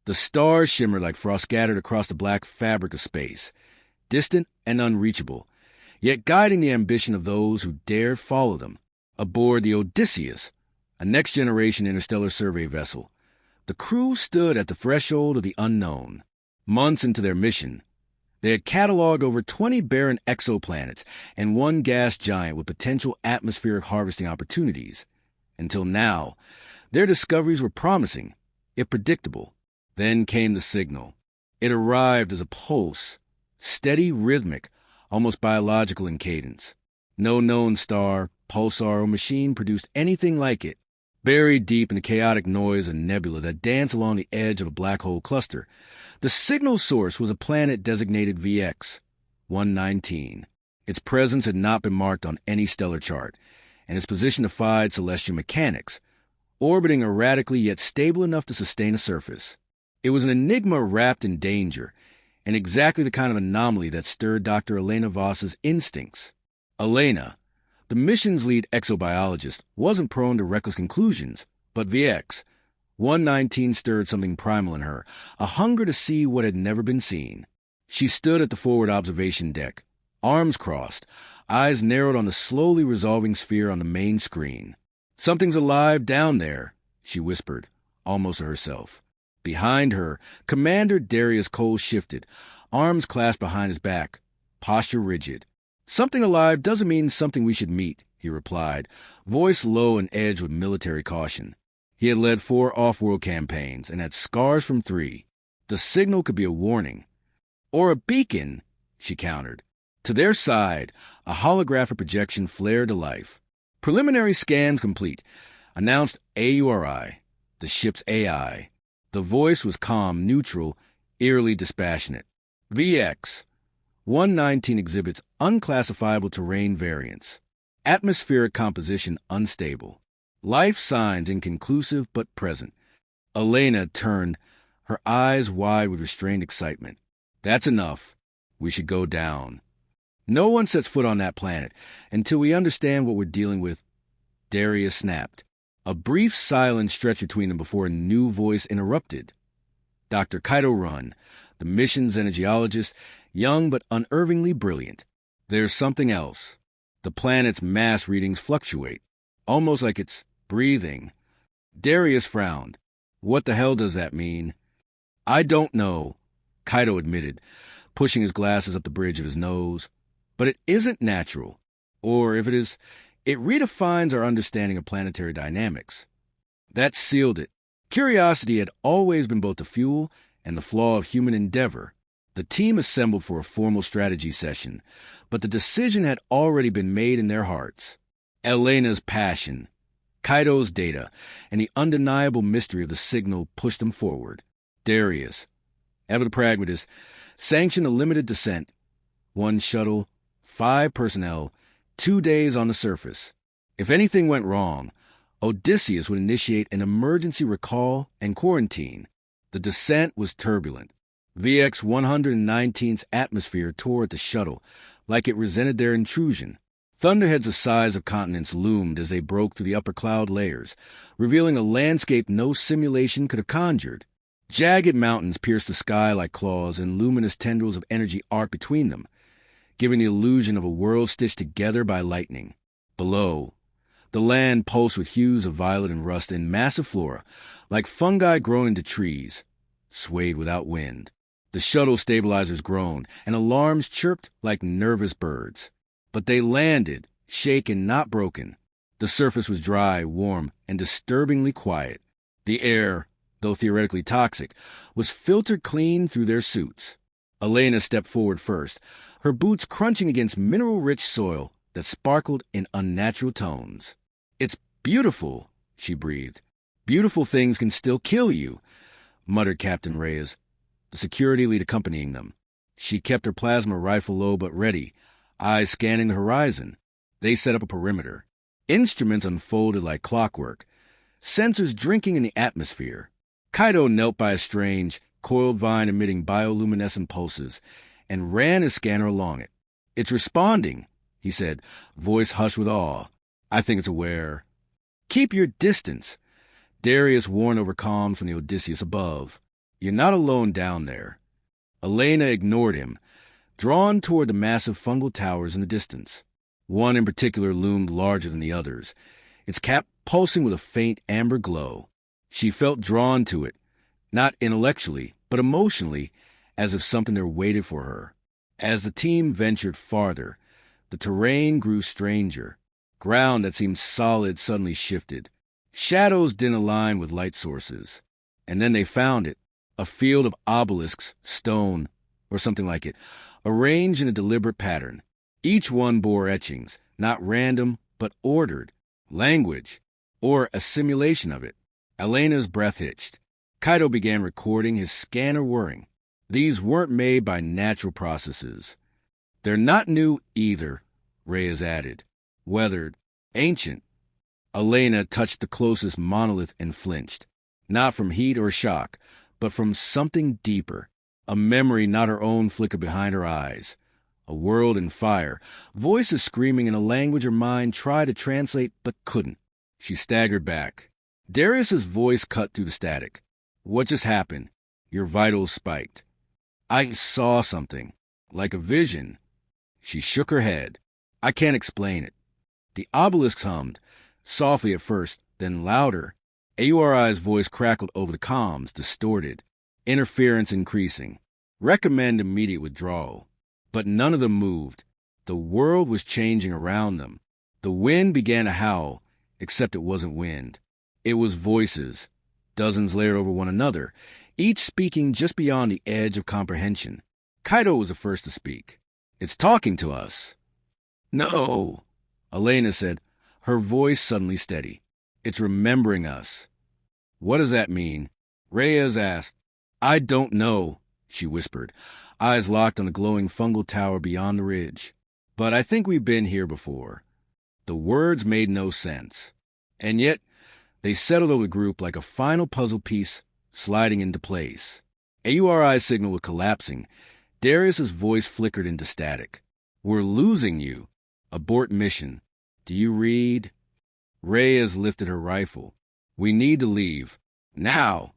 The stars shimmered like frost scattered across the black fabric of space, distant and unreachable, yet guiding the ambition of those who dared follow them. Aboard the Odysseus, a next-generation interstellar survey vessel, the crew stood at the threshold of the unknown. Months into their mission, they had cataloged over 20 barren exoplanets and one gas giant with potential atmospheric harvesting opportunities. Until now, their discoveries were promising, yet predictable. Then came the signal. It arrived as a pulse, steady, rhythmic, almost biological in cadence. No known star, pulsar, or machine produced anything like it. Buried deep in the chaotic noise of nebula that danced along the edge of a black hole cluster, the signal source was a planet designated VX 119. Its presence had not been marked on any stellar chart, and its position defied celestial mechanics, orbiting erratically yet stable enough to sustain a surface. It was an enigma wrapped in danger, and exactly the kind of anomaly that stirred Dr. Elena Voss's instincts. Elena, the mission's lead exobiologist, wasn't prone to reckless conclusions, but VX 119 stirred something primal in her, a hunger to see what had never been seen. She stood at the forward observation deck, arms crossed, eyes narrowed on the slowly resolving sphere on the main screen. "Something's alive down there," she whispered, almost to herself. Behind her, Commander Darius Cole shifted, arms clasped behind his back, posture rigid. "Something alive doesn't mean something we should meet," he replied, voice low and edged with military caution. He had led 4 off-world campaigns and had scars from 3. The signal could be a warning. "Or a beacon," she countered. To their side, a holographic projection flared to life. "Preliminary scans complete," announced AURI, the ship's AI. The voice was calm, neutral, eerily dispassionate. "VX 119 exhibits unclassifiable terrain variants. Atmospheric composition unstable. Life signs inconclusive but present." Elena turned, her eyes wide with restrained excitement. "That's enough. We should go down. No one sets foot on that planet until we understand what we're dealing with." Darius snapped. A brief silence stretched between them before a new voice interrupted. Dr. Kaito Run, the mission's energiologist, young but unervingly brilliant. "There's something else. The planet's mass readings fluctuate, almost like it's breathing." Darius frowned. "What the hell does that mean?" "I don't know," Kaito admitted, pushing his glasses up the bridge of his nose. "But it isn't natural. Or if it is, it redefines our understanding of planetary dynamics." That sealed it. Curiosity had always been both the fuel and the flaw of human endeavor. The team assembled for a formal strategy session, but the decision had already been made in their hearts. Elena's passion, Kaito's data, and the undeniable mystery of the signal pushed them forward. Darius, ever the pragmatist, sanctioned a limited descent. 1 shuttle, 5 personnel, 2 days on the surface. If anything went wrong, Odysseus would initiate an emergency recall and quarantine. The descent was turbulent. VX 119's atmosphere tore at the shuttle, like it resented their intrusion. Thunderheads the size of continents loomed as they broke through the upper cloud layers, revealing a landscape no simulation could have conjured. Jagged mountains pierced the sky like claws, and luminous tendrils of energy arced between them, giving the illusion of a world stitched together by lightning. Below, the land pulsed with hues of violet and rust and massive flora, like fungi growing into trees, swayed without wind. The shuttle stabilizers groaned, and alarms chirped like nervous birds. But they landed, shaken, not broken. The surface was dry, warm, and disturbingly quiet. The air, though theoretically toxic, was filtered clean through their suits. Elena stepped forward first, her boots crunching against mineral-rich soil that sparkled in unnatural tones. "It's beautiful," she breathed. "Beautiful things can still kill you," muttered Captain Reyes, the security lead accompanying them. She kept her plasma rifle low but ready, eyes scanning the horizon. They set up a perimeter. Instruments unfolded like clockwork, sensors drinking in the atmosphere. Kaito knelt by a strange, coiled vine emitting bioluminescent pulses and ran his scanner along it. "It's responding," he said, voice hushed with awe. "I think it's aware." "Keep your distance," Darius warned over comms from the Odysseus above. You're not alone down there. Elena ignored him, drawn toward the massive fungal towers in the distance. One in particular loomed larger than the others, its cap pulsing with a faint amber glow. She felt drawn to it, not intellectually, but emotionally, as if something there waited for her. As the team ventured farther, the terrain grew stranger. Ground that seemed solid suddenly shifted. Shadows didn't align with light sources. And then they found it, a field of obelisks, stone, or something like it, arranged in a deliberate pattern. Each one bore etchings, not random, but ordered. Language, or a simulation of it. Elena's breath hitched. Kaito began recording, his scanner whirring. These weren't made by natural processes. They're not new either, Reyes added. Weathered, ancient. Elena touched the closest monolith and flinched. Not from heat or shock, but from something deeper. A memory not her own flickered behind her eyes. A world in fire, voices screaming in a language her mind tried to translate but couldn't. She staggered back. Darius's voice cut through the static. What just happened? Your vitals spiked. I saw something, like a vision. She shook her head. I can't explain it. The obelisks hummed, softly at first, then louder. AURI's voice crackled over the comms, distorted, interference increasing. Recommend immediate withdrawal. But none of them moved. The world was changing around them. The wind began to howl, except it wasn't wind. It was voices, dozens layered over one another, each speaking just beyond the edge of comprehension. Kaito was the first to speak. It's talking to us. No, Elena said, her voice suddenly steady. It's remembering us. What does that mean? Reyes asked. I don't know, she whispered, eyes locked on the glowing fungal tower beyond the ridge. But I think we've been here before. The words made no sense. And yet, they settled over the group like a final puzzle piece sliding into place. AURI's signal was collapsing. Darius's voice flickered into static. We're losing you. Abort mission. Do you read? Reyes lifted her rifle. We need to leave. Now!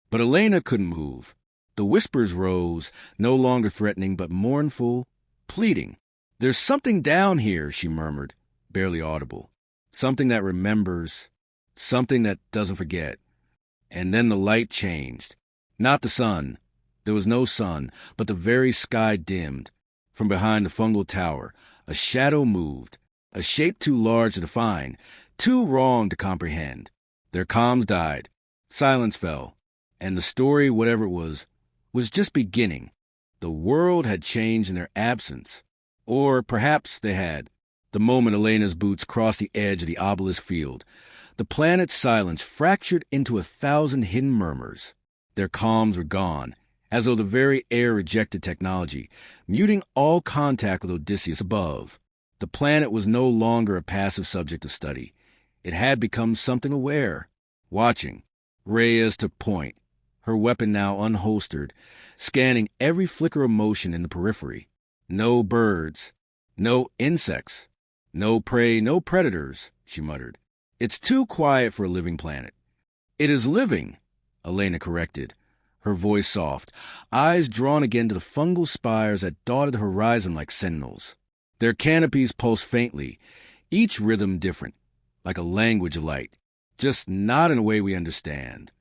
But Elena couldn't move. The whispers rose, no longer threatening but mournful, pleading. There's something down here, she murmured, barely audible. Something that remembers, something that doesn't forget. And then the light changed. Not the sun. There was no sun, but the very sky dimmed. From behind the fungal tower, a shadow moved, a shape too large to define, too wrong to comprehend. Their comms died. Silence fell. And the story, whatever it was just beginning. The world had changed in their absence. Or perhaps they had. The moment Elena's boots crossed the edge of the obelisk field, the planet's silence fractured into 1,000 hidden murmurs. Their comms were gone, as though the very air rejected technology, muting all contact with Odysseus above. The planet was no longer a passive subject of study. It had become something aware, watching. Reyes took point, her weapon now unholstered, scanning every flicker of motion in the periphery. No birds, no insects, no prey, no predators, she muttered. It's too quiet for a living planet. It is living, Elena corrected, her voice soft, eyes drawn again to the fungal spires that dotted the horizon like sentinels. Their canopies pulsed faintly, each rhythm different, like a language of light, just not in a way we understand.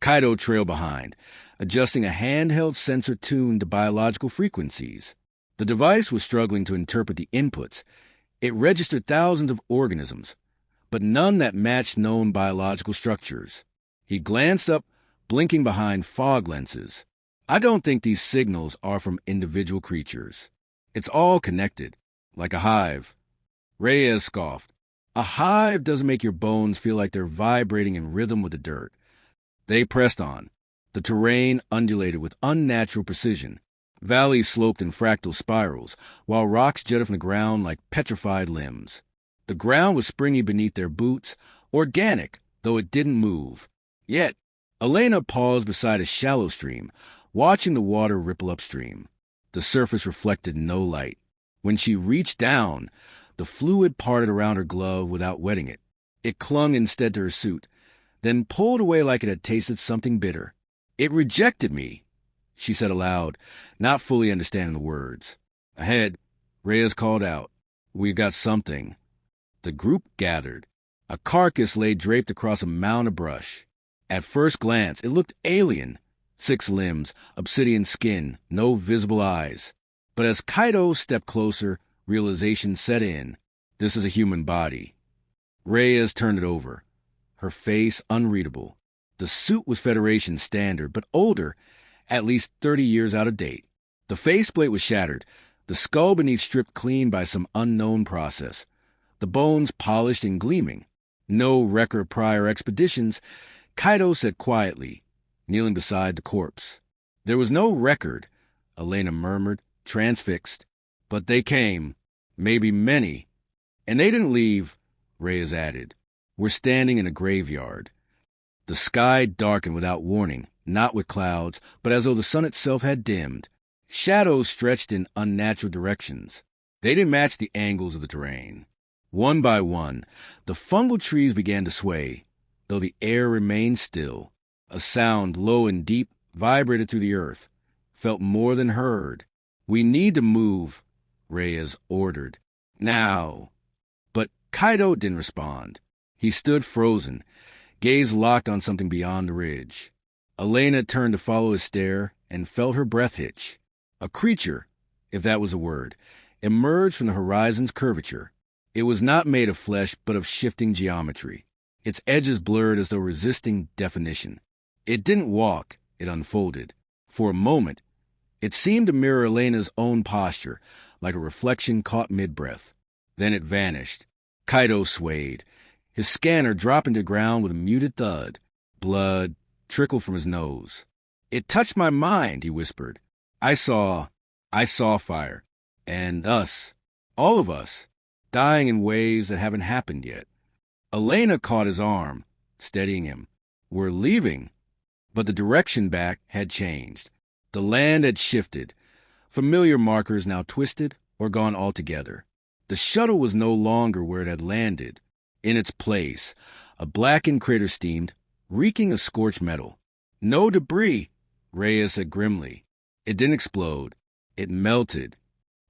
Kaito trailed behind, adjusting a handheld sensor tuned to biological frequencies. The device was struggling to interpret the inputs. It registered thousands of organisms, but none that matched known biological structures. He glanced up, blinking behind fog lenses. I don't think these signals are from individual creatures. It's all connected, like a hive. Reyes scoffed. A hive doesn't make your bones feel like they're vibrating in rhythm with the dirt. They pressed on. The terrain undulated with unnatural precision. Valleys sloped in fractal spirals, while rocks jutted from the ground like petrified limbs. The ground was springy beneath their boots, organic, though it didn't move. Yet, Elena paused beside a shallow stream, watching the water ripple upstream. The surface reflected no light. When she reached down, the fluid parted around her glove without wetting it. It clung instead to her suit, then pulled away like it had tasted something bitter. It rejected me, she said aloud, not fully understanding the words. Ahead, Reyes called out, "We got something." The group gathered. A carcass lay draped across a mound of brush. At first glance, it looked alien. 6 limbs, obsidian skin, no visible eyes. But as Kaito stepped closer, realization set in. This is a human body. Reyes turned it over, her face unreadable. The suit was Federation standard, but older, at least 30 years out of date. The faceplate was shattered, the skull beneath stripped clean by some unknown process, the bones polished and gleaming. No record of prior expeditions, Kaito said quietly, kneeling beside the corpse. There was no record, Elena murmured, transfixed. But they came, maybe many. And they didn't leave, Reyes added. We're standing in a graveyard. The sky darkened without warning, not with clouds, but as though the sun itself had dimmed. Shadows stretched in unnatural directions. They didn't match the angles of the terrain. One by one, the fungal trees began to sway, though the air remained still. A sound, low and deep, vibrated through the earth, felt more than heard. We need to move, Reyes ordered. Now. But Kaito didn't respond. He stood frozen, gaze locked on something beyond the ridge. Elena turned to follow his stare and felt her breath hitch. A creature, if that was a word, emerged from the horizon's curvature. It was not made of flesh, but of shifting geometry, its edges blurred as though resisting definition. It didn't walk, it unfolded. For a moment, it seemed to mirror Elena's own posture, like a reflection caught mid-breath. Then it vanished. Kaito swayed, his scanner dropping to the ground with a muted thud. Blood trickled from his nose. It touched my mind, he whispered. I saw fire. And us, all of us, dying in ways that haven't happened yet. Elena caught his arm, steadying him. We're leaving. But the direction back had changed. The land had shifted. Familiar markers now twisted or gone altogether. The shuttle was no longer where it had landed. In its place, a blackened crater steamed, reeking of scorched metal. No debris, Reyes said grimly. It didn't explode. It melted.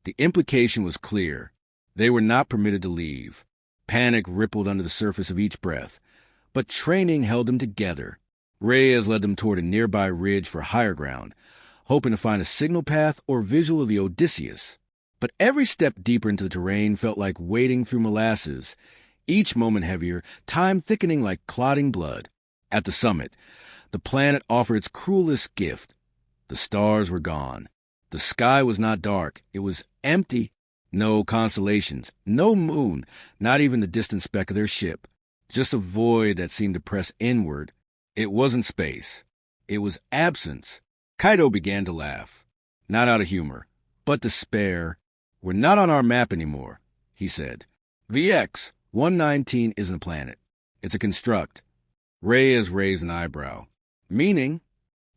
The implication was clear. They were not permitted to leave. Panic rippled under the surface of each breath. But training held them together. Reyes led them toward a nearby ridge for higher ground, hoping to find a signal path or visual of the Odysseus. But every step deeper into the terrain felt like wading through molasses, each moment heavier, time thickening like clotting blood. At the summit, the planet offered its cruelest gift. The stars were gone. The sky was not dark. It was empty. No constellations, no moon, not even the distant speck of their ship. Just a void that seemed to press inward. It wasn't space. It was absence. Kaito began to laugh. Not out of humor, but despair. We're not on our map anymore, he said. VX 119 isn't a planet. It's a construct. Reyes raised an eyebrow. Meaning,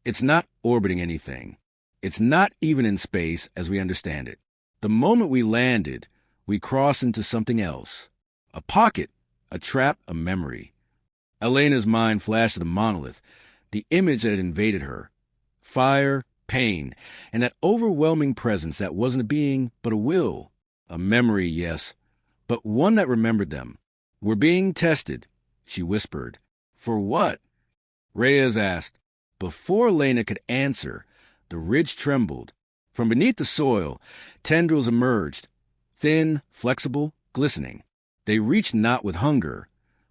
it's not orbiting anything. It's not even in space as we understand it. The moment we landed, we crossed into something else. A pocket, a trap, a memory. Elena's mind flashed to the monolith, the image that had invaded her. Fire, pain, and that overwhelming presence that wasn't a being, but a will. A memory, yes, but one that remembered them. We're being tested, she whispered. For what? Reyes asked. Before Elena could answer, the ridge trembled. From beneath the soil, tendrils emerged, thin, flexible, glistening. They reached not with hunger,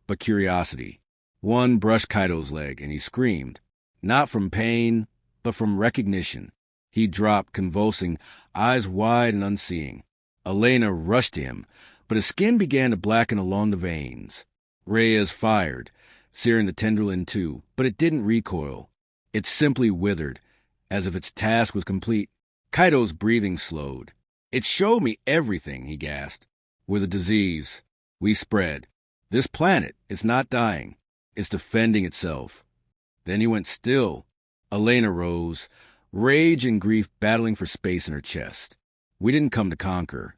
but curiosity. One brushed Kaito's leg, and he screamed, not from pain, but from recognition. He dropped, convulsing, eyes wide and unseeing. Elena rushed to him, but his skin began to blacken along the veins. Reyes fired, searing the tendril in two, but it didn't recoil. It simply withered, as if its task was complete. Kaito's breathing slowed. It showed me everything, he gasped. We're the disease. We spread. This planet, it's not dying. It's defending itself. Then he went still. Elena rose, rage and grief battling for space in her chest. We didn't come to conquer.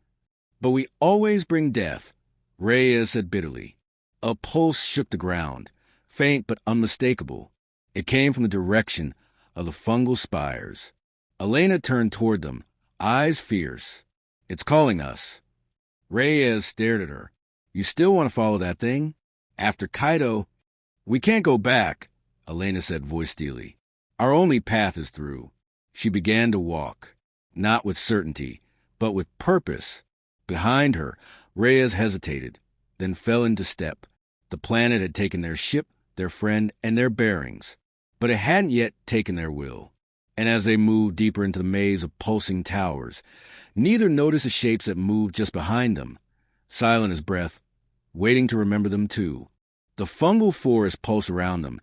But we always bring death, Reyes said bitterly. A pulse shook the ground, faint but unmistakable. It came from the direction, of the fungal spires. Elena turned toward them, eyes fierce. "It's calling us." Reyes stared at her. "You still want to follow that thing? After Kaido?" "We can't go back," Elena said, voice steely. "Our only path is through." She began to walk, not with certainty, but with purpose. Behind her, Reyes hesitated, then fell into step. The planet had taken their ship, their friend, and their bearings, but it hadn't yet taken their will. And as they moved deeper into the maze of pulsing towers, neither noticed the shapes that moved just behind them, silent as breath, waiting to remember them too. The fungal forest pulsed around them,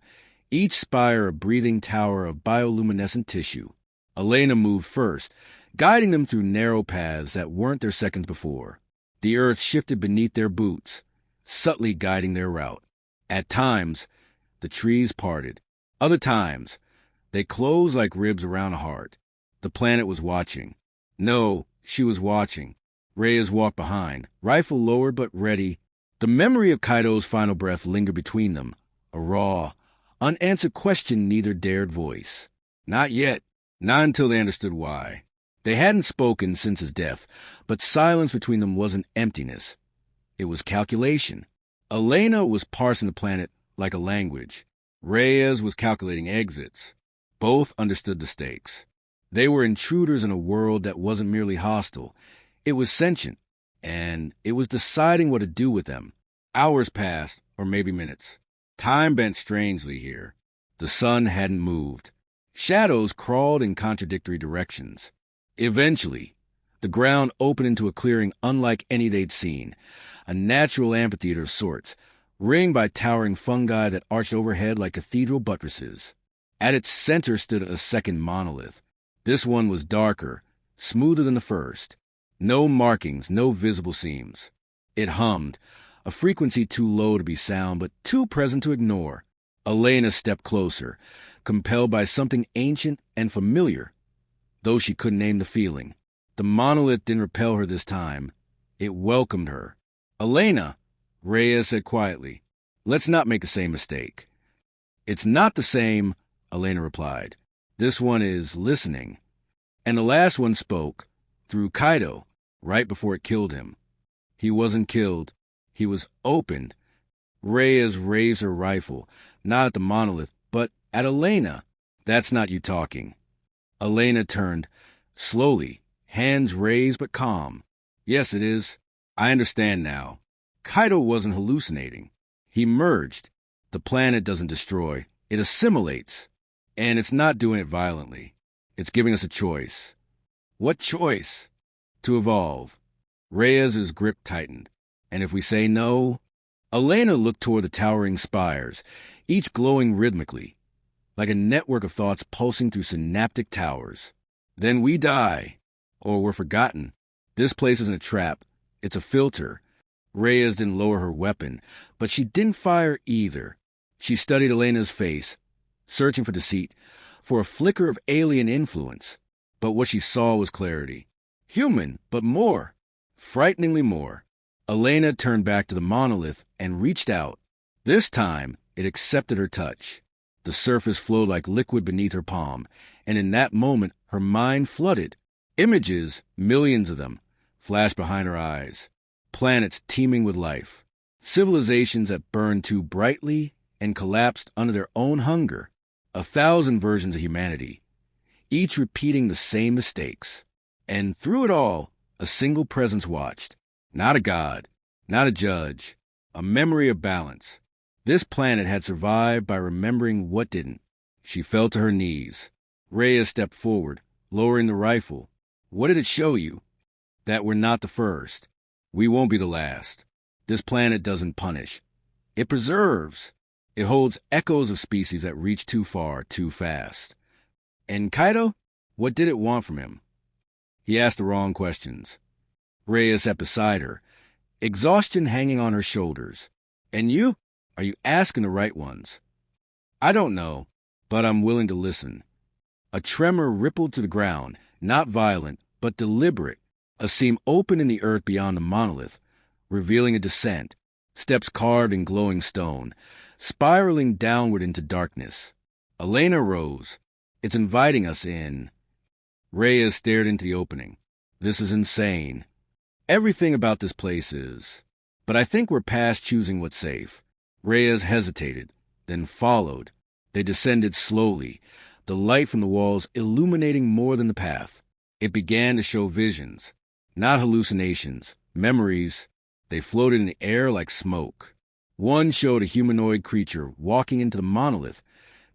each spire a breathing tower of bioluminescent tissue. Elena moved first, guiding them through narrow paths that weren't their seconds before. The earth shifted beneath their boots, subtly guiding their route. At times, the trees parted. Other times, they closed like ribs around a heart. The planet was watching. No, she was watching. Reyes walked behind, rifle lowered but ready. The memory of Kaido's final breath lingered between them, a raw, unanswered question neither dared voice. Not yet, not until they understood why. They hadn't spoken since his death, but silence between them wasn't emptiness. It was calculation. Elena was parsing the planet like a language. Reyes was calculating exits. Both understood the stakes. They were intruders in a world that wasn't merely hostile. It was sentient, and it was deciding what to do with them. Hours passed, or maybe minutes. Time bent strangely here. The sun hadn't moved. Shadows crawled in contradictory directions. Eventually, the ground opened into a clearing unlike any they'd seen, a natural amphitheater of sorts, ringed by towering fungi that arched overhead like cathedral buttresses. At its center stood a second monolith. This one was darker, smoother than the first. No markings, no visible seams. It hummed, a frequency too low to be sound, but too present to ignore. Elena stepped closer, compelled by something ancient and familiar, though she couldn't name the feeling. The monolith didn't repel her this time. It welcomed her. "Elena," Reyes said quietly, "let's not make the same mistake." "It's not the same," Elena replied. "This one is listening." And the last one spoke, through Kaido, right before it killed him. He wasn't killed. He was opened. Reyes raised her rifle, not at the monolith, but at Elena. "That's not you talking." Elena turned, slowly, hands raised but calm. "Yes, it is. I understand now. Kaido wasn't hallucinating. He merged. The planet doesn't destroy. It assimilates. And it's not doing it violently. It's giving us a choice." "What choice?" "To evolve." Reyes's grip tightened. "And if we say no?" Elena looked toward the towering spires, each glowing rhythmically, like a network of thoughts pulsing through synaptic towers. "Then we die. Or we're forgotten. This place isn't a trap. It's a filter." Reyes didn't lower her weapon, but she didn't fire either. She studied Elena's face, searching for deceit, for a flicker of alien influence. But what she saw was clarity. Human, but more. Frighteningly more. Elena turned back to the monolith and reached out. This time, it accepted her touch. The surface flowed like liquid beneath her palm, and in that moment, her mind flooded. Images, millions of them, flashed behind her eyes. Planets teeming with life. Civilizations that burned too brightly and collapsed under their own hunger. 1,000 versions of humanity, each repeating the same mistakes. And through it all, a single presence watched. Not a god, not a judge, a memory of balance. This planet had survived by remembering what didn't. She fell to her knees. Reyes stepped forward, lowering the rifle. "What did it show you?" "That we're not the first. We won't be the last. This planet doesn't punish. It preserves. It holds echoes of species that reach too far, too fast." "And Kaido? What did it want from him?" He asked the wrong questions. Reyes sat beside her, exhaustion hanging on her shoulders. "And you? Are you asking the right ones?" "I don't know, but I'm willing to listen." A tremor rippled to the ground, not violent, but deliberate. A seam opened in the earth beyond the monolith, revealing a descent, steps carved in glowing stone, spiraling downward into darkness. Elena rose, It's inviting us in. Reyes stared into the opening. This is insane. Everything about this place is. But I think we're past choosing what's safe. Reyes hesitated, then followed. They descended slowly, the light from the walls illuminating more than the path. It began to show visions, not hallucinations, memories. They floated in the air like smoke. One showed a humanoid creature walking into the monolith,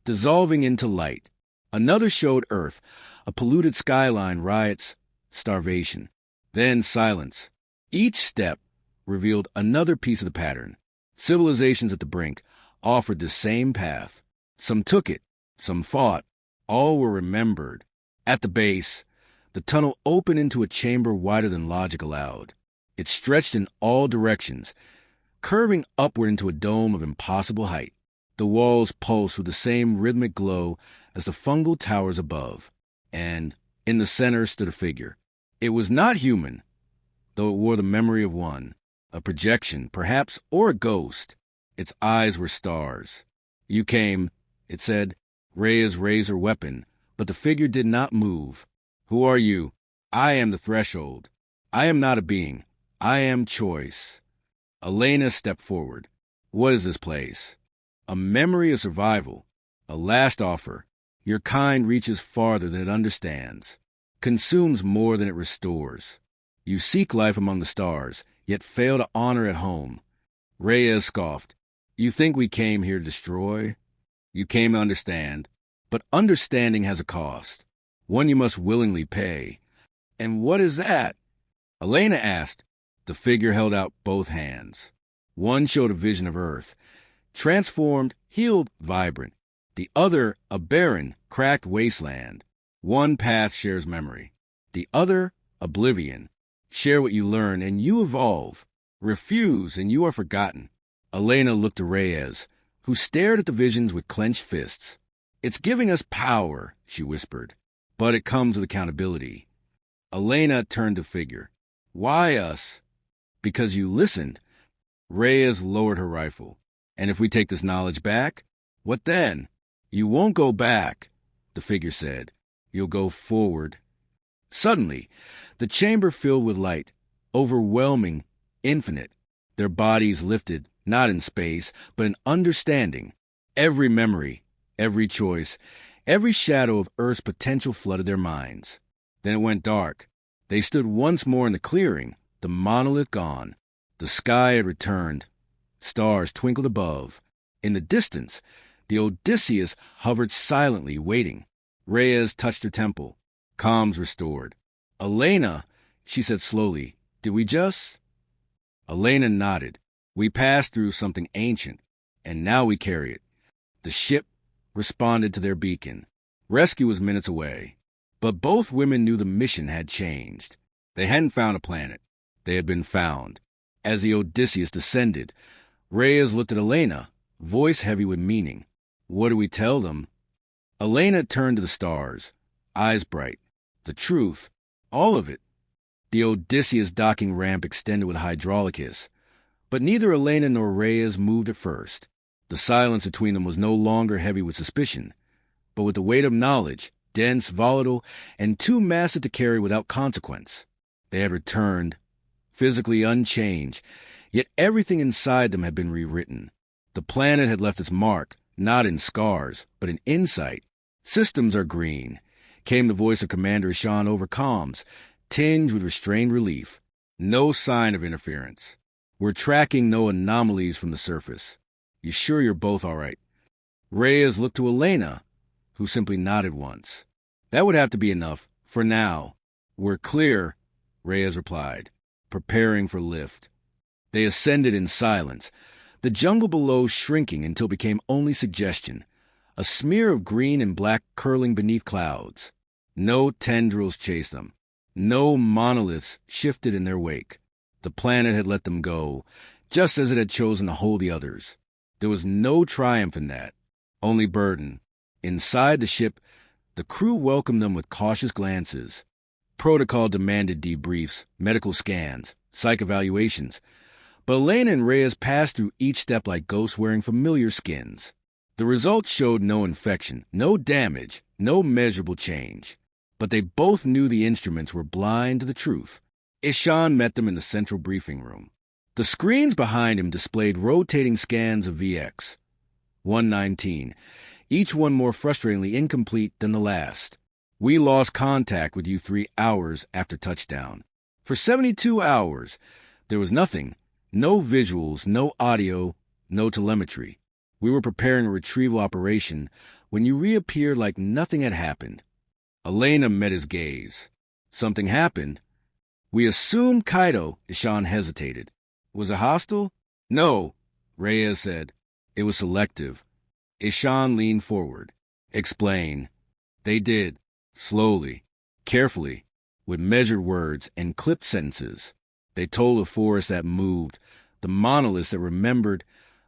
dissolving into light. Another showed Earth, a polluted skyline, riots, starvation. Then silence. Each step revealed another piece of the pattern. Civilizations at the brink offered the same path. Some took it, some fought. All were remembered. At the base, the tunnel opened into a chamber wider than logic allowed. It stretched in all directions, curving upward into a dome of impossible height. The walls pulsed with the same rhythmic glow as the fungal towers above. And in the center stood a figure. It was not human, though it wore the memory of one. A projection, perhaps, or a ghost. Its eyes were stars. You came, it said, Reyes raised her weapon, but the figure did not move. Who are you? I am the threshold. I am not a being. I am choice. Elena stepped forward. What is this place? A memory of survival. A last offer. Your kind reaches farther than it understands. Consumes more than it restores. You seek life among the stars, yet fail to honor at home. Reyes scoffed. You think we came here to destroy? You came to understand. But understanding has a cost. One you must willingly pay. And what is that? Elena asked. The figure held out both hands. One showed a vision of Earth, transformed, healed, vibrant. The other, a barren, cracked wasteland. One path shares memory. The other, oblivion. Share what you learn, and you evolve. Refuse, and you are forgotten. Elena looked to Reyes, who stared at the visions with clenched fists. It's giving us power, she whispered, but it comes with accountability. Elena turned to figure. Why us? Because you listened. Reyes lowered her rifle. And if we take this knowledge back, what then? You won't go back, the figure said. You'll go forward. Suddenly, the chamber filled with light, overwhelming, infinite. Their bodies lifted, not in space, but in understanding. Every memory, every choice, every shadow of Earth's potential flooded their minds. Then it went dark. They stood once more in the clearing, the monolith gone. The sky had returned. Stars twinkled above. In the distance, the Odysseus hovered silently, waiting. Reyes touched her temple. Calms restored. Elena, she said slowly, did we just? Elena nodded. We passed through something ancient, and now we carry it. The ship responded to their beacon. Rescue was minutes away. But both women knew the mission had changed. They hadn't found a planet. They had been found. As the Odysseus descended, Reyes looked at Elena, voice heavy with meaning. What do we tell them? Elena turned to the stars, eyes bright. The truth, all of it. The Odysseus docking ramp extended with Hydraulicus. But neither Elena nor Reyes moved at first. The silence between them was no longer heavy with suspicion, but with the weight of knowledge, dense, volatile, and too massive to carry without consequence. They had returned, physically unchanged, yet everything inside them had been rewritten. The planet had left its mark, not in scars, but in insight. Systems are green, came the voice of Commander Ishan over comms, tinged with restrained relief. No sign of interference. We're tracking no anomalies from the surface. You sure you're both all right? Reyes looked to Elena, who simply nodded once. That would have to be enough, for now. We're clear, Reyes replied, preparing for lift. They ascended in silence, the jungle below shrinking until it became only suggestion, a smear of green and black curling beneath clouds. No tendrils chased them. No monoliths shifted in their wake. The planet had let them go, just as it had chosen to hold the others. There was no triumph in that, only burden. Inside the ship, the crew welcomed them with cautious glances. Protocol demanded debriefs, medical scans, psych evaluations. But Elena and Reyes passed through each step like ghosts wearing familiar skins. The results showed no infection, no damage, no measurable change. But they both knew the instruments were blind to the truth. Ishan met them in the central briefing room. The screens behind him displayed rotating scans of VX 119, each one more frustratingly incomplete than the last. We lost contact with you 3 hours after touchdown. For 72 hours, there was nothing. No visuals, no audio, no telemetry. We were preparing a retrieval operation when you reappeared like nothing had happened. Elena met his gaze. Something happened. We assumed Kaido. Ishan hesitated. Was it hostile? No, Reyes said. It was selective. Ishan leaned forward. Explain. They did. Slowly. Carefully. With measured words and clipped sentences. They told the forest that moved, the monoliths that remembered,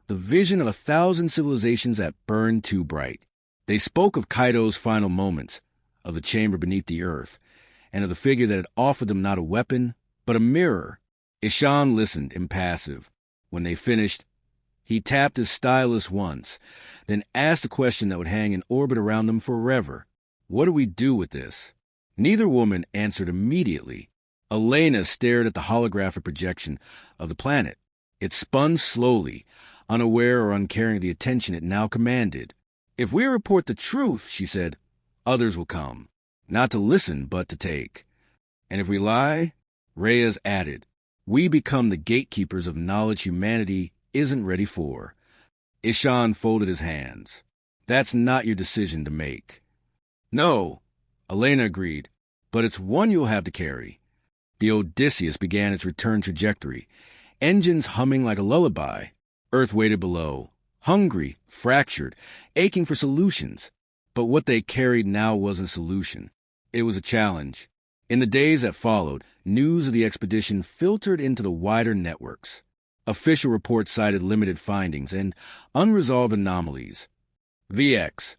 the vision of 1,000 civilizations that burned too bright. They spoke of Kaido's final moments, of the chamber beneath the earth, and of the figure that had offered them not a weapon, but a mirror. Ishan listened, impassive. When they finished, he tapped his stylus once, then asked a question that would hang in orbit around them forever. What do we do with this? Neither woman answered immediately. Elena stared at the holographic projection of the planet. It spun slowly, unaware or uncaring of the attention it now commanded. If we report the truth, she said, others will come, not to listen but to take. And if we lie, Reyes added, we become the gatekeepers of knowledge humanity isn't ready for. Ishan folded his hands. That's not your decision to make. No, Elena agreed, but it's one you'll have to carry. The Odysseus began its return trajectory, engines humming like a lullaby. Earth waited below, hungry, fractured, aching for solutions. But what they carried now wasn't a solution. It was a challenge. In the days that followed, news of the expedition filtered into the wider networks. Official reports cited limited findings and unresolved anomalies. VX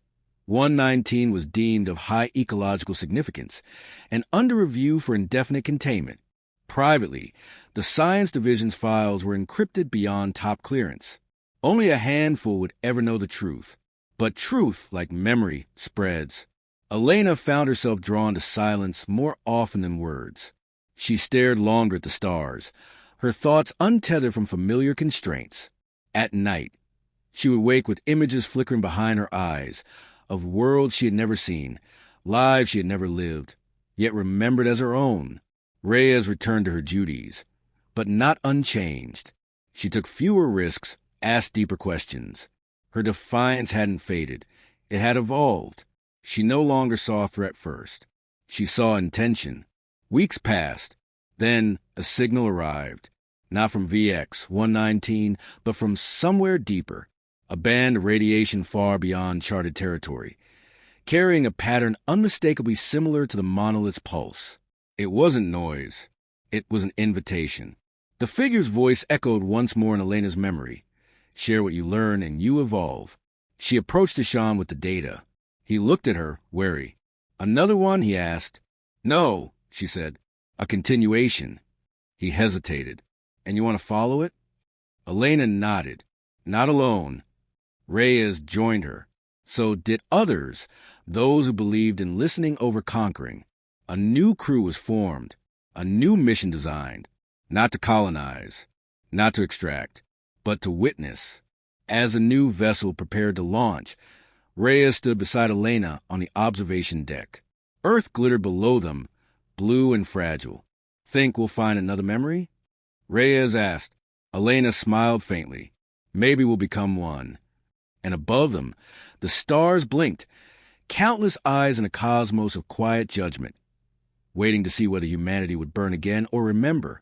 119 was deemed of high ecological significance and under review for indefinite containment. Privately, the science division's files were encrypted beyond top clearance. Only a handful would ever know the truth. But truth, like memory, spreads. Elena found herself drawn to silence more often than words. She stared longer at the stars, her thoughts untethered from familiar constraints. At night, she would wake with images flickering behind her eyes, of worlds she had never seen, lives she had never lived, yet remembered as her own. Reyes returned to her duties, but not unchanged. She took fewer risks, asked deeper questions. Her defiance hadn't faded. It had evolved. She no longer saw a threat first. She saw intention. Weeks passed. Then a signal arrived. Not from VX 119, but from somewhere deeper. A band of radiation far beyond charted territory, carrying a pattern unmistakably similar to the monolith's pulse. It wasn't noise. It was an invitation. The figure's voice echoed once more in Elena's memory. Share what you learn and you evolve. She approached Ishan with the data. He looked at her, wary. Another one? He asked. No, she said. A continuation. He hesitated. And you want to follow it? Elena nodded. Not alone. Reyes joined her. So did others, those who believed in listening over conquering. A new crew was formed, a new mission designed, not to colonize, not to extract, but to witness. As a new vessel prepared to launch, Reyes stood beside Elena on the observation deck. Earth glittered below them, blue and fragile. Think we'll find another memory? Reyes asked. Elena smiled faintly. Maybe we'll become one. And above them, the stars blinked, countless eyes in a cosmos of quiet judgment, waiting to see whether humanity would burn again or remember.